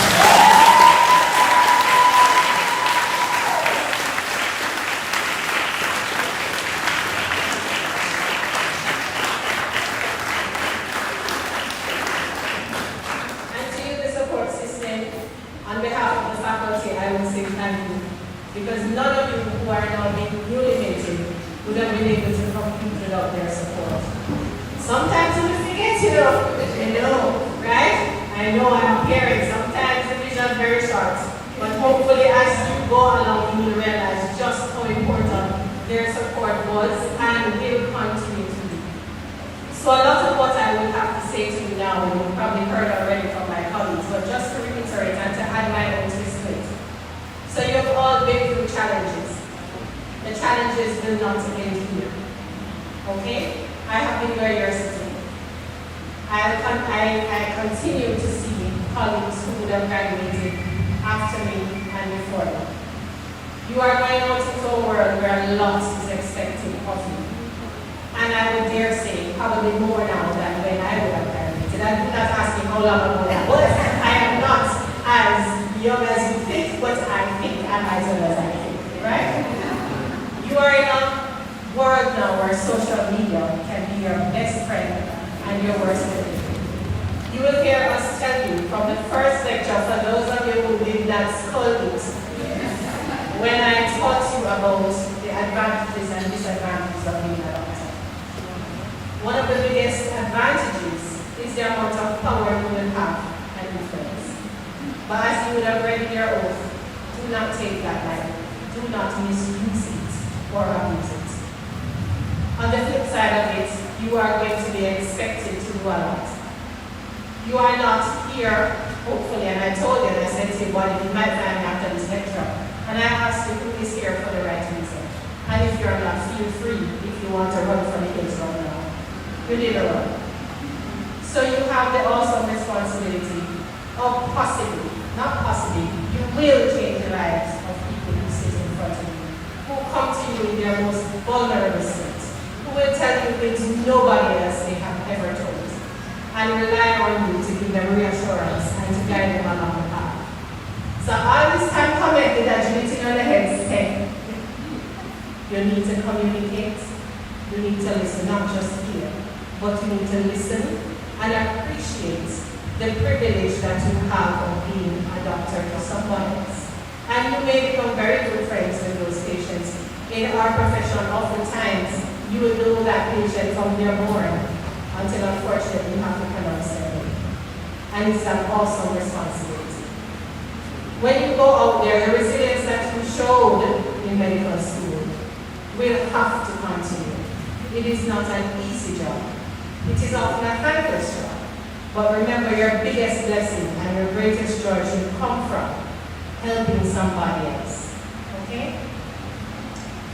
And to you, the support system, on behalf of the faculty, I will say thank you. Because none of you who are now being newly minted would have been able to complete without their support. Sometimes you forget, right? I know I'm appearing. Sometimes the vision is very short. But hopefully as you go along, you will realize just how important their support was and will continue to be. So a lot of what I will have to say to you now, you've probably heard already from my colleagues, but just to reiterate and to add my own twist to it. So you've all been through challenges. The challenges will not end here. Okay? I have been where you're sitting. I continue to see colleagues who would have graduated after me and before me. You are going out into a world where a lot is expected of you. And I would dare say, probably more now than when I would have graduated. I'm not asking how long ago that was. I am not as young as you think, but I think I'm as old as I think, right? You are in a world now where social media can be your best friend and your worst enemy. You will hear us tell you from the first lecture, for those of you who did not skull it, when I taught you about the advantages and disadvantages of being a doctor. One of the biggest advantages is the amount of power you will have and influence. But as you would have read in your oath, do not take that lightly. Do not misuse it or abuse it. On the flip side of it, you are going to be expected to do a lot. You are not here, hopefully, and I told you, and I said to you, buddy, you might find me after this lecture. And I asked you who is here for the right reason. And if you're not, feel free if you want to run for the kids right now. You need a run. So you have the awesome responsibility of possibly, not possibly, you will change the lives of people who sit in front of you, who come to you in their most vulnerable state, who will tell you things nobody else they have ever told, and rely on you to give them reassurance and to guide them along the path. So all this time comment with agility on the head saying, you need to communicate, you need to listen, not just hear, but you need to listen and appreciate the privilege that you have of being a doctor for someone else. And you may become very good friends with those patients. In our profession, oftentimes, you will know that patient from their born until unfortunately you have to pronounce their name. And it's an awesome responsibility. When you go out there, the resilience that you showed in medical school will have to continue. It is not an easy job. It is often a thankless job. But remember, your biggest blessing and your greatest joy should come from helping somebody else. Okay?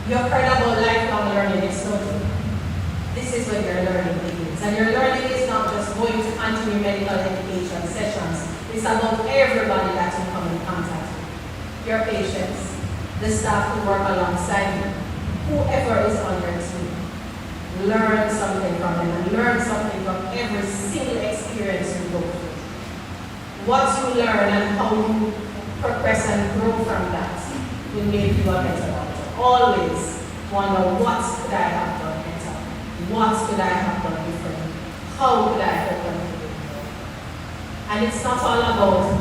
You have heard about lifelong learning. It's so true. This is when your learning begins. And your learning is not just going to continue medical education sessions. It's about everybody that you come in contact with. Your patients, the staff who work alongside you, whoever is on your team. Learn something from them and learn something from every single experience you go through. What you learn and how you progress and grow from that will make you a better doctor. Always wonder, what could I have done better? What could I have done different? How could I help them to do more? And it's not all about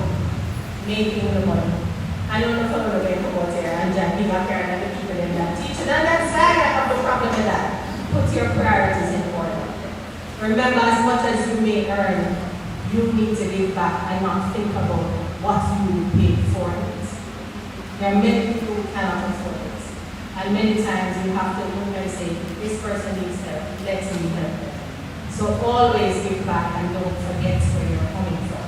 making the money. I don't know if I'm going to go out there and be a parent and the people in that teaching. And that side, I have no problem with that. Put your priorities in order. Remember, as much as you may earn, you need to give back and not think about what you paid for it. There are many people who cannot afford it. And many times you have to look and say, this person needs help, let me help them. So always give back and don't forget where you're coming from.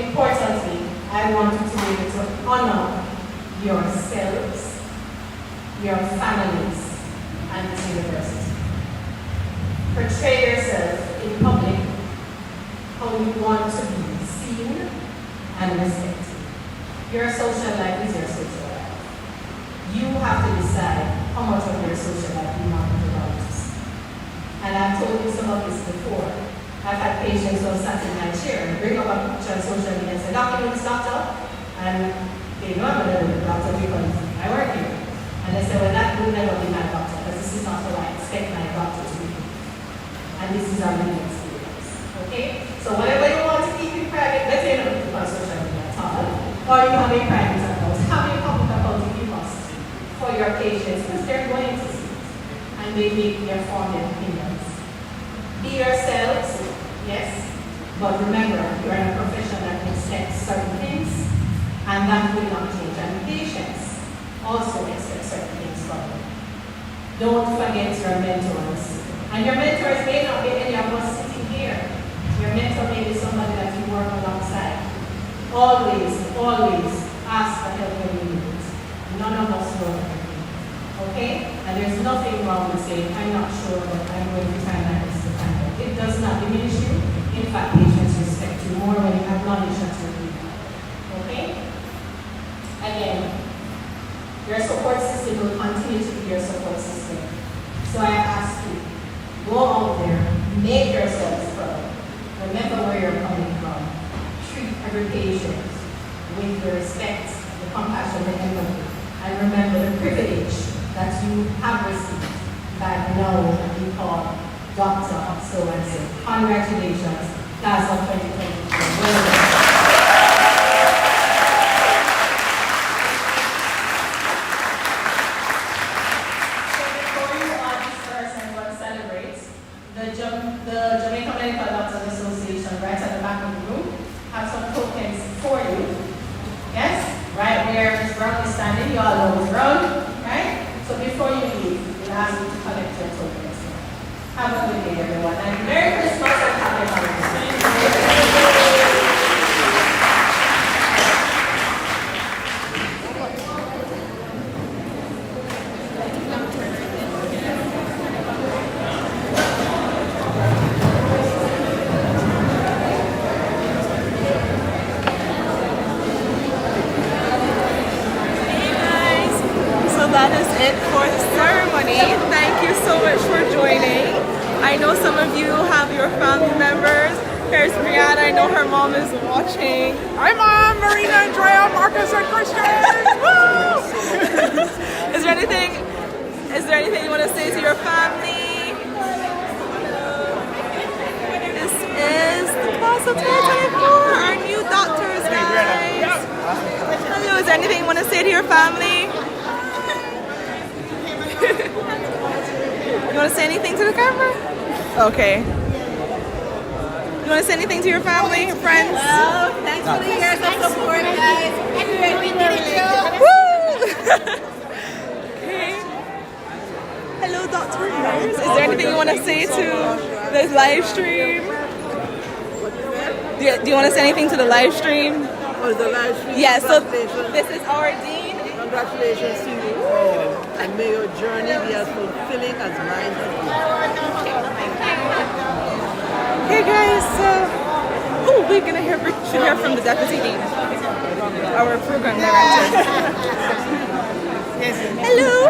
Importantly, I want you to be able to honor yourselves, your families, and this university. Portray yourself in public how you want to be seen and respected. Your social life is your social life. You have to decide how much of your social life you want to devote. And I've told you some of this before. I've had patients who have sat in my chair and bring up a picture on social media and say, Doctor, you this doctor? And they know I'm a little doctor because I work here. And they say, well, that will never be my doctor because this is not what I expect my doctor to be. And this is our living experience. Okay? So whatever you want to keep in private, let's say you don't keep on social media at all, or you have a private account, have a public account if you must for your patients because they're going to see it. And they make their formed opinions. Be yourselves, yes, but remember, you're in a profession that expects certain things, and that will not change. And patients also expect certain things from you. Don't forget your mentors. And your mentors may not be any of us sitting here. Your mentor may be somebody that you work alongside. Always, always ask for help when you need it. None of us know everything. Okay? And there's nothing wrong with saying, I'm not sure, but I'm going to try my best to find out. It does not diminish you. In fact, patients respect you more acknowledgement to you. Okay? Again, your support system will continue to be your support system. So I ask you, go out there, make yourselves proud. Remember where you're coming from. Treat every patient with the respect, the compassion, the empathy. And remember the privilege that you have received by now being called Dr. So-and-so. Congratulations, class of 2024. Well done. The Jamaica Medical Doctors Association, right at the back of the room, have some tokens for you. Yes? Right where Ms. Brown is standing, you all know Ms. Brown, right? So before you leave, we'll ask you to collect your tokens. Have a good day, everyone. And Merry Christmas and Happy Holidays. That is it for the ceremony. Thank you so much for joining. I know some of you have your family members. Here's Brianna. I know her mom is watching. Hi, Mom. Marina, Andrea, Marcus, and Christian. Is there anything you want to say to your family? This is the class of 2024. Our new doctors, guys. Hello. Is there anything you want to say to your family? You want to say anything to the camera? Okay. You want to say anything to your family, your friends? Well, thanks for the years of support, guys. Anyway, we did it. Woo! Okay. Hello, Dr. Nurse. Is there anything you want to say to this live stream? Do you want to say anything to the live stream? Oh, the live stream? Yeah, so this is our dean. Congratulations to you all, and may your journey be as fulfilling as mine has been. Okay, guys, we're gonna hear from the deputy dean, our program director. Hello,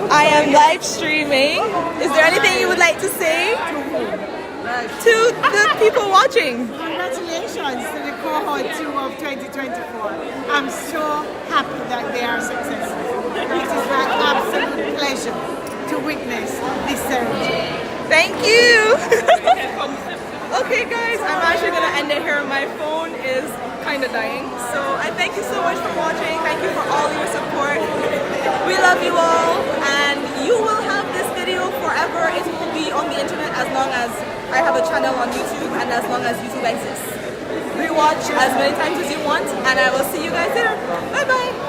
I am live streaming. Is there anything you would like to say to the people watching? Congratulations to the Cohort 2 of 2024. I'm so happy that they are successful. It is my absolute pleasure to witness this ceremony. Thank you. Okay, guys, I'm actually going to end it here. My phone is kind of dying. So I thank you so much for watching. Thank you for all your support. We love you all. And you will have this video forever. It will be on the internet as long as I have a channel on YouTube and as long as YouTube exists. Rewatch as many times as you want, and I will see you guys later. Bye bye.